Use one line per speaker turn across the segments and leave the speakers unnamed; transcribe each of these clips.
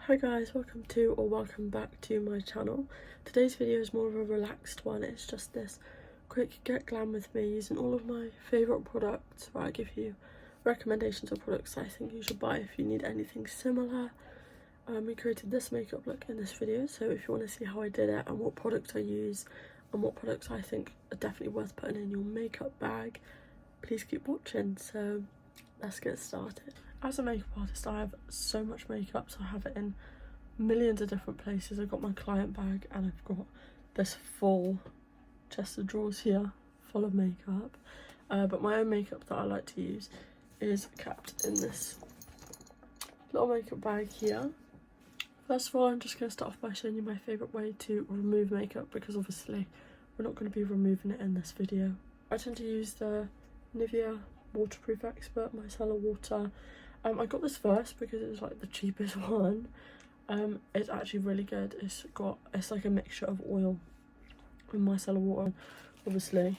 Hi guys, welcome back to my channel. Today's video is more of a relaxed one. It's just this quick get glam with me using all of my favourite products, where I give you recommendations of products I think you should buy if you need anything similar. We created this makeup look in this video, so if you want to see how I did it and what products I use and what products I think are definitely worth putting in your makeup bag, please keep watching. So let's get started. As a makeup artist, I have so much makeup, so I have it in millions of different places. I've got my client bag and I've got this full chest of drawers here full of makeup. But my own makeup that I like to use is kept in this little makeup bag here. First of all, I'm just going to start off by showing you my favourite way to remove makeup, because obviously we're not going to be removing it in this video. I tend to use the Nivea Waterproof Expert Micellar Water. I got this first because it was like the cheapest one. It's actually really good. It's like a mixture of oil and micellar water, obviously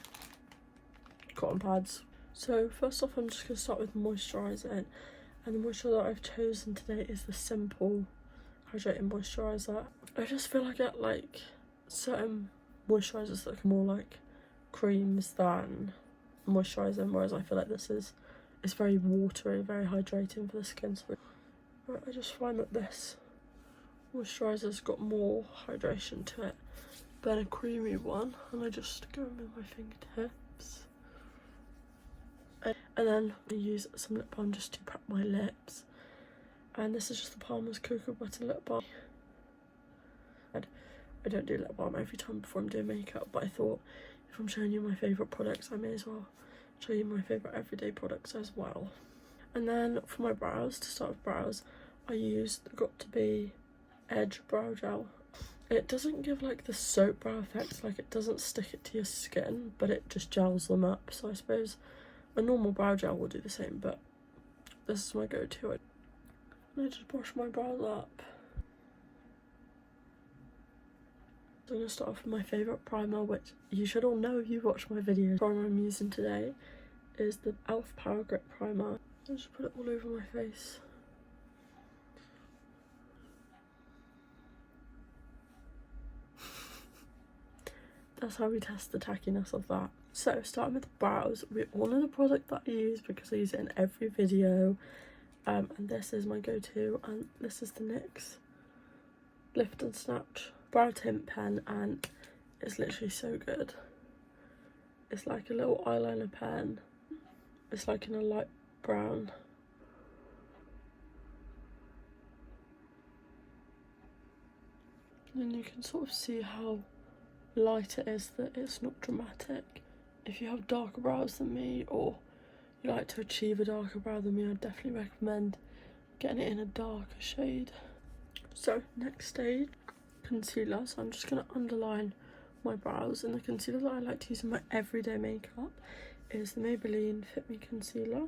cotton pads. So first off, I'm just going to start with moisturising, and the moisturiser that I've chosen today is the Simple Hydrating Moisturiser. I just feel I get like certain moisturisers that are more like creams than moisturising, whereas I feel like it's very watery, very hydrating for the skin. So I just find that this moisturiser's got more hydration to it than a creamy one, and I just go in with my fingertips. And then I use some lip balm just to prep my lips, and this is just the Palmer's Cocoa Butter Lip Balm. I don't do lip balm every time before I'm doing makeup, but I thought if I'm showing you my favourite products, I may as well show you my favourite everyday products as well. And then for my brows, to start with brows, I use the Got To Be Edge Brow Gel. It doesn't give like the soap brow effect, like it doesn't stick it to your skin, but it just gels them up. So I suppose a normal brow gel will do the same, but this is my go-to. And I just brush my brows up. So I'm going to start off with my favourite primer, which you should all know if you've watched my video. The primer I'm using today is the e.l.f. Power Grip Primer. I just put it all over my face. That's how we test the tackiness of that. So starting with the brows, we all know the product that I use because I use it in every video. And this is my go-to, and this is the NYX Lift and Snatch Brow Tint Pen, and it's literally so good. It's like a little eyeliner pen. It's like in a light brown. And you can sort of see how light it is, that it's not dramatic. If you have darker brows than me, or you like to achieve a darker brow than me, I'd definitely recommend getting it in a darker shade. So next stage, concealer. So I'm just going to underline my brows, and the concealer that I like to use in my everyday makeup is the Maybelline Fit Me Concealer.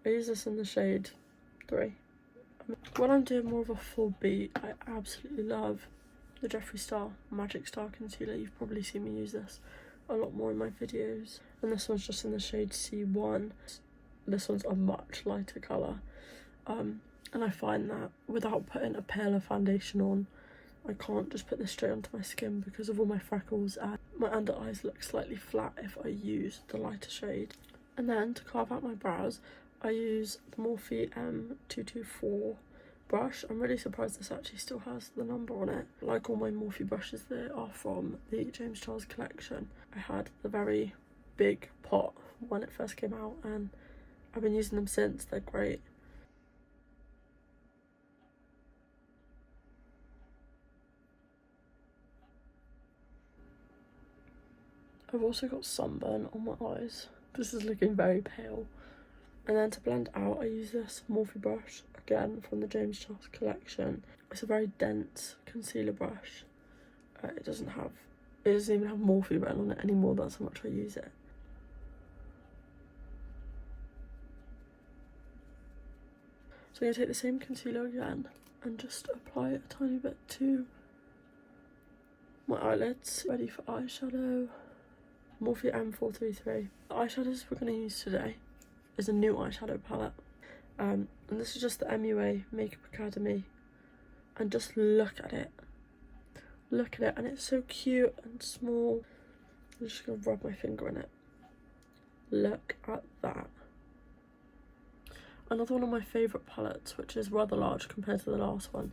I use this in the shade 3. When I'm doing more of a full beat, I absolutely love the Jeffree Star Magic Star Concealer. You've probably seen me use this a lot more in my videos, and this one's just in the shade C1. This one's a much lighter colour, and I find that without putting a paler foundation on, I can't just put this straight onto my skin because of all my freckles, and my under eyes look slightly flat if I use the lighter shade. And then to carve out my brows, I use the Morphe M224 brush. I'm really surprised this actually still has the number on it. Like all my Morphe brushes, they are from the James Charles collection. I had the very big pot when it first came out, and I've been using them since. They're great. I've also got sunburn on my eyes. This is looking very pale. And then to blend out, I use this Morphe brush, again from the James Charles collection. It's a very dense concealer brush. It doesn't even have Morphe written on it anymore. That's how much I use it. So I'm going to take the same concealer again and just apply it a tiny bit to my eyelids. Ready for eyeshadow. Morphe M433. The eyeshadows we're going to use today is a new eyeshadow palette, And this is just the MUA Makeup Academy, and just look at it. Look at it, and it's so cute and small. I'm just gonna rub my finger in it. Look at that. Another one of my favourite palettes, which is rather large compared to the last one,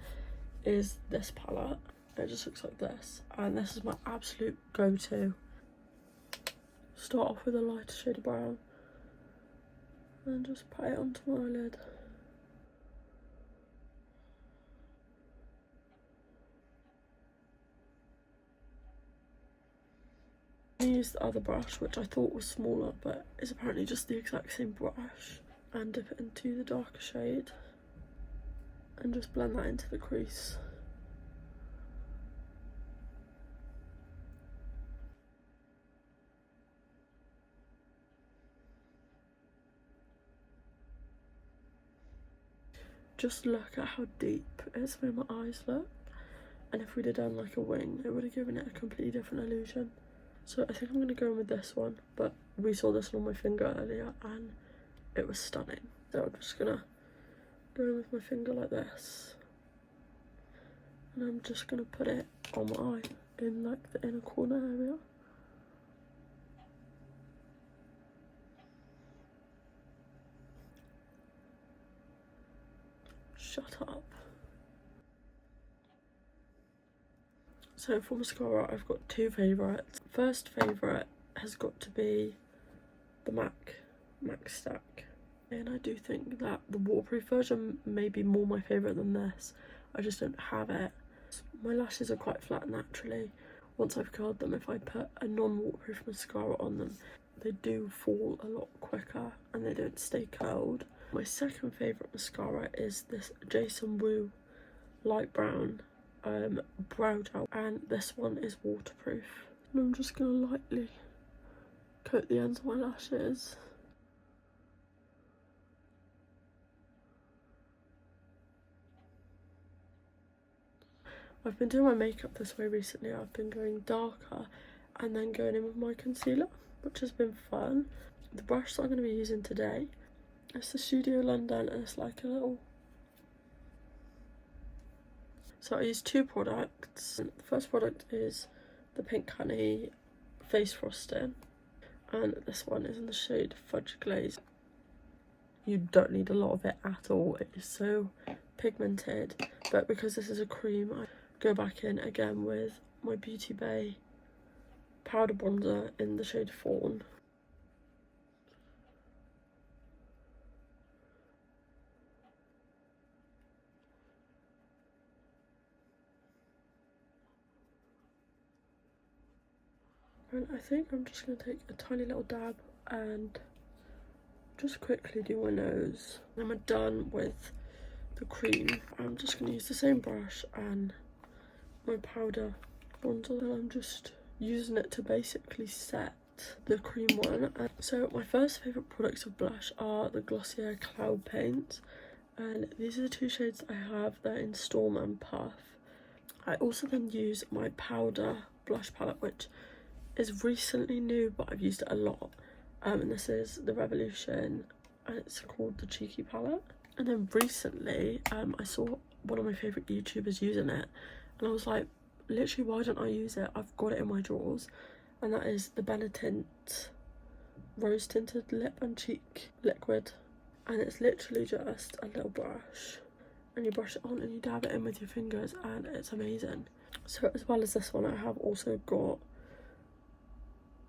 is this palette. It just looks like this, and this is my absolute go-to. Start off with a lighter shade of brown and just pat it onto my eyelid. I used the other brush, which I thought was smaller, but it's apparently just the exact same brush, and dip it into the darker shade and just blend that into the crease. Just look at how deep it's made my eyes look, and if we'd have done like a wing, it would have given it a completely different illusion. So I think I'm going to go in with this one, but we saw this one on my finger earlier and it was stunning. So I'm just going to go in with my finger like this, and I'm just going to put it on my eye in like the inner corner area. Shut up. So for mascara, I've got two favourites. First favourite has got to be the MAC Stack. And I do think that the waterproof version may be more my favourite than this. I just don't have it. My lashes are quite flat naturally. Once I've curled them, if I put a non-waterproof mascara on them, they do fall a lot quicker and they don't stay curled. My second favourite mascara is this Jason Wu light brown brow gel, and this one is waterproof. And I'm just going to lightly coat the ends of my lashes. I've been doing my makeup this way recently. I've been going darker and then going in with my concealer, which has been fun. The brush that I'm going to be using today, it's the Studio London, and it's like a little... So I use two products. The first product is the Pink Honey Face Frosting, and this one is in the shade Fudge Glaze. You don't need a lot of it at all. It is so pigmented, but because this is a cream, I go back in again with my Beauty Bay powder bronzer in the shade Fawn. And I think I'm just going to take a tiny little dab and just quickly do my nose. When I'm done with the cream, I'm just going to use the same brush and my powder bronzer, and I'm just using it to basically set the cream one. And so my first favourite products of blush are the Glossier Cloud Paints, and these are the two shades I have. They're in Storm and Puff. I also then use my powder blush palette, which is recently new, but I've used it a lot, and this is the Revolution, and it's called the Cheeky palette. And then recently I saw one of my favourite YouTubers using it, and I was like, literally, why don't I use it? I've got it in my drawers. And that is the Benetint Rose Tinted Lip and Cheek Liquid, and it's literally just a little brush, and you brush it on and you dab it in with your fingers, and it's amazing. So as well as this one, I have also got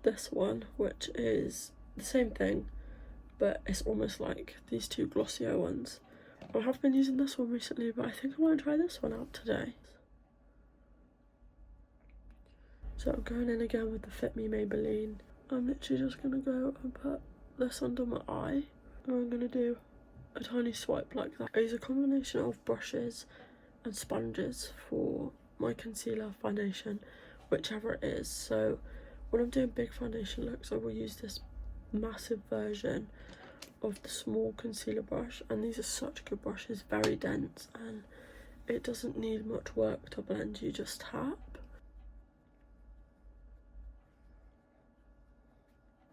this one, which is the same thing, but it's almost like these two Glossier ones. I have been using this one recently, but I think I want to try this one out today. So I'm going in again with the Fit Me Maybelline. I'm literally just going to go and put this under my eye, and I'm going to do a tiny swipe like that. I use a combination of brushes and sponges for my concealer, foundation, whichever it is. So when I'm doing big foundation looks, I will use this massive version of the small concealer brush, and these are such good brushes, very dense, and it doesn't need much work to blend, you just tap.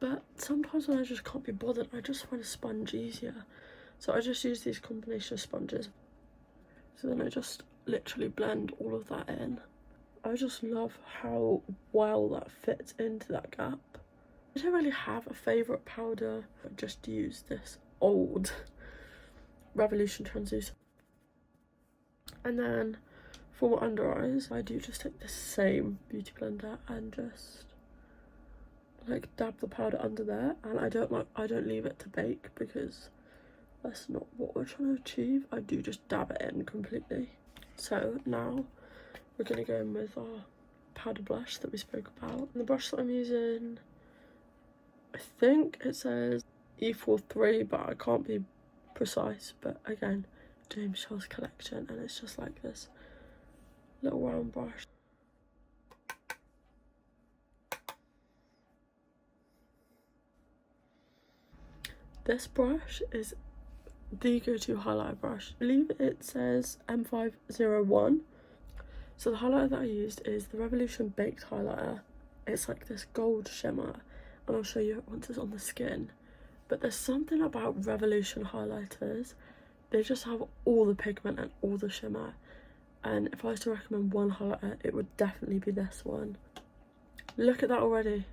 But sometimes when I just can't be bothered, I just find a sponge easier. So I just use these combination of sponges. So then I just literally blend all of that in. I just love how well that fits into that gap. I don't really have a favourite powder. I just use this old Revolution translucent. And then for my under eyes, I do just take the same beauty blender and just like dab the powder under there. And I don't leave it to bake because that's not what we're trying to achieve. I do just dab it in completely. So now we're going to go in with our powder blush that we spoke about. And the brush that I'm using, I think it says E43, but I can't be precise. But again, James Charles collection, and it's just like this little round brush. This brush is the go-to highlighter brush. I believe it says M501. So the highlighter that I used is the Revolution Baked highlighter. It's like this gold shimmer, and I'll show you it once it's on the skin. But there's something about Revolution highlighters, they just have all the pigment and all the shimmer. And if I was to recommend one highlighter, it would definitely be this one. Look at that already.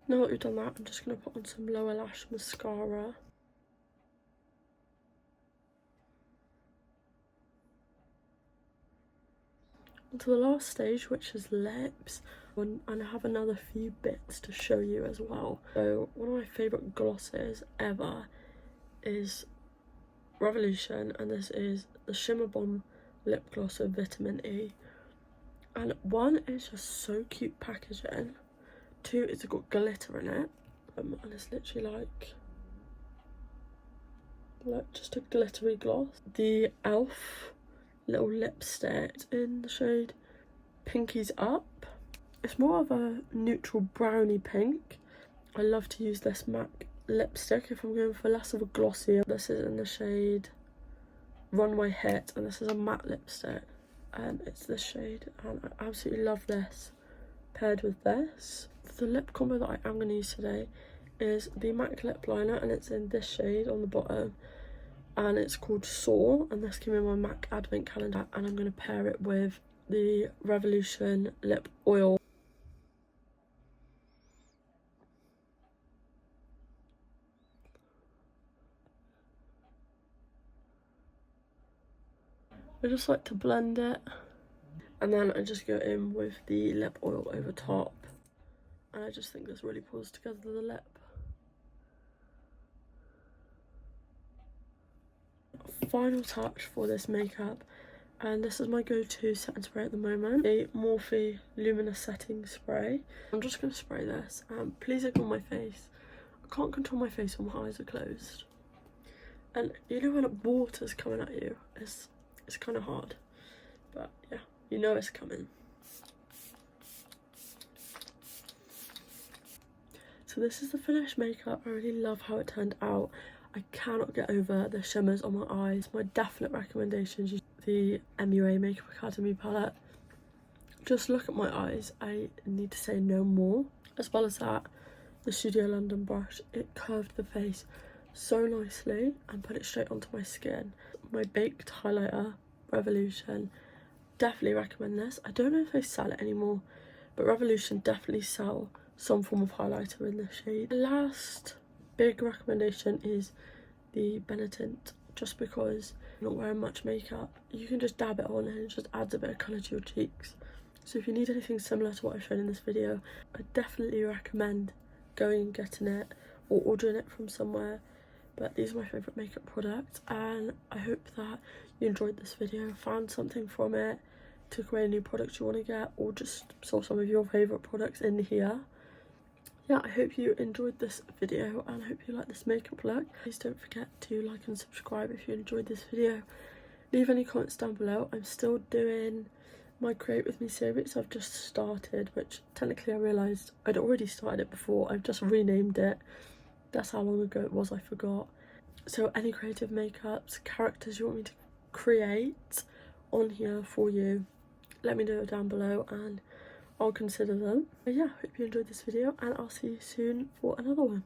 Now that we've done that, I'm just going to put on some lower lash mascara. To the last stage, which is lips, and I have another few bits to show you as well. So one of my favourite glosses ever is Revolution, and this is the Shimmer Bomb lip gloss with vitamin E. And one, is just so cute packaging. Two, it's got glitter in it, and it's literally like just a glittery gloss. The e.l.f. little lipstick in the shade Pinkies Up. It's more of a neutral brownie pink. I love to use this MAC lipstick if I'm going for less of a glossy. This is in the shade Runway Hit, and this is a matte lipstick, and it's this shade, and I absolutely love this paired with this. The lip combo that I am going to use today is the MAC lip liner, and it's in this shade on the bottom, and it's called Soar, and this came in my MAC advent calendar, and I'm going to pair it with the Revolution lip oil. I just like to blend it, and then I just go in with the lip oil over top, and I just think this really pulls together the lip. Final touch for this makeup, and this is my go-to setting spray at the moment, a Morphe Luminous Setting Spray. I'm just going to spray this, and please ignore my face. I can't control my face when my eyes are closed, and you know when water's coming at you, it's kind of hard, but yeah, you know it's coming. So this is the finished makeup. I really love how it turned out. I cannot get over the shimmers on my eyes. My definite recommendations is the MUA Makeup Academy palette. Just look at my eyes. I need to say no more. As well as that, the Studio London brush, it curved the face so nicely and put it straight onto my skin. My baked highlighter, Revolution, definitely recommend this. I don't know if they sell it anymore, but Revolution definitely sell some form of highlighter in this shade. The last big recommendation is the Benetint, just because you're not wearing much makeup. You can just dab it on and it just adds a bit of colour to your cheeks. So if you need anything similar to what I've shown in this video, I definitely recommend going and getting it or ordering it from somewhere. But these are my favourite makeup products, and I hope that you enjoyed this video, found something from it, took away any products you want to get, or just saw some of your favourite products in here. Yeah, I hope you enjoyed this video, and I hope you like this makeup look. Please don't forget to like and subscribe if you enjoyed this video. Leave any comments down below. I'm still doing my Create With Me series. I've just started, which technically I realised I'd already started it before. I've just renamed it. That's how long ago it was, I forgot. So any creative makeups, characters you want me to create on here for you, let me know down below and I'll consider them. But yeah, hope you enjoyed this video and I'll see you soon for another one.